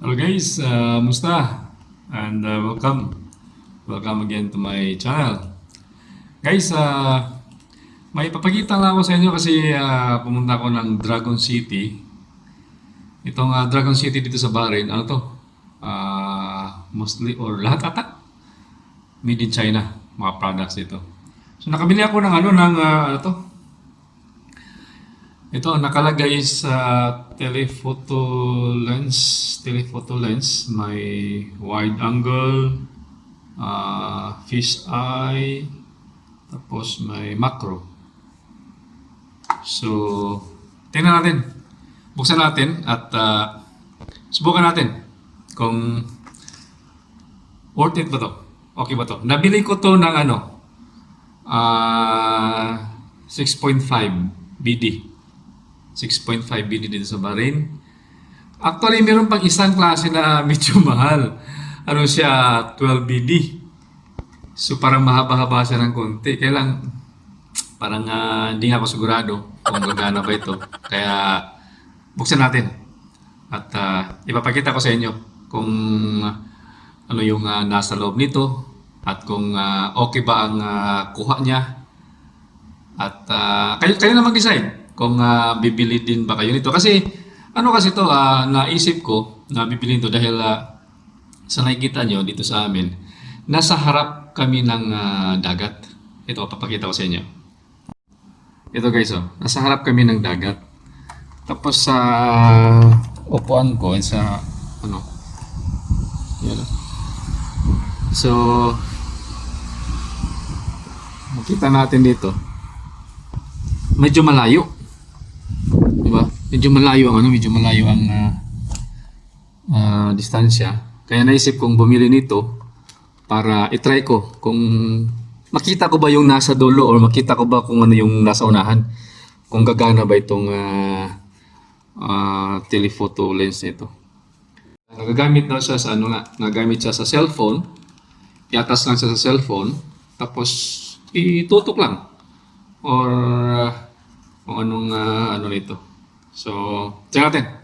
Hello guys, musta? And welcome. Welcome again to my channel. Guys, may papakita lang ako sa inyo kasi pumunta ako ng Dragon City. Itong Dragon City dito sa Bahrain, ano to? Mostly or lahat ata made in China, mga products ito. So nakabili ako ng ano to? Ito nakalagay sa telephoto lens, may wide angle, fish eye, tapos may macro. So, tingnan natin. Buksan natin at subukan natin kung worth it ba to. Okay ba to? Nabili ko to ng 6.5 BD. 6.5 BD dito sa Bahrain. Actually, meron pang isang klase na medyo mahal. Ano siya, 12 BD. So, parang mahaba-haba siya ng konti. Kaya lang, parang hindi ako sigurado kung gagana ba ito. Kaya, buksan natin. At ipapakita ko sa inyo kung ano yung nasa loob nito. At kung okay ba ang kuha niya. At kayo na mag-decide kung bibili din ba kayo nito. Kasi, ano kasi ito, naisip ko na bibili ito dahil sa nakikita nyo dito sa amin, nasa harap kami ng dagat. Ito, papakita ko sa inyo. Ito guys, nasa harap kami ng dagat. Tapos sa upuan ko, sa yan. So, makita natin dito, medyo malayo. Diba? Medyo malayo ang distansya. Kaya naisip kong bumili nito para itry ko kung makita ko ba yung nasa dulo or makita ko ba kung ano yung nasa unahan. Kung gagana ba itong telephoto lens nito. Nagagamit daw siya sa nagamit siya sa cellphone. Iatas lang siya sa cellphone tapos itutok lang or kung anong nito. So, check natin.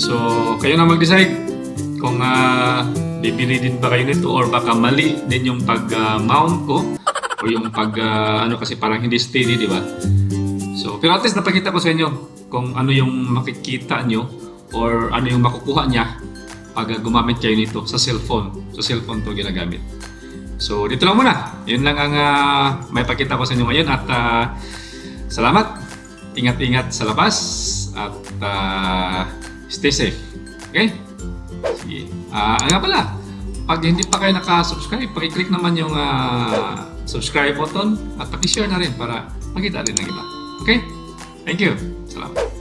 So, kayo na mag-decide kung bibili din ba kayo nito or baka mali din yung pag-mount ko o yung ano kasi parang hindi steady, di ba? So, pero at least napakita ko sa inyo kung ano yung makikita nyo or ano yung makukuha niya pag gumamit kayo nito sa cellphone. Sa cellphone to ginagamit. So, dito lang muna. Yun lang ang may pakita ko sa inyo ngayon at salamat. Ingat-ingat sa labas at stay safe. Okay? Sige. Nga pala, pag hindi pa kayo naka-subscribe, pakiclick naman yung subscribe button at paki-share na rin para makita din ng iba. Okay? Thank you. Salamat.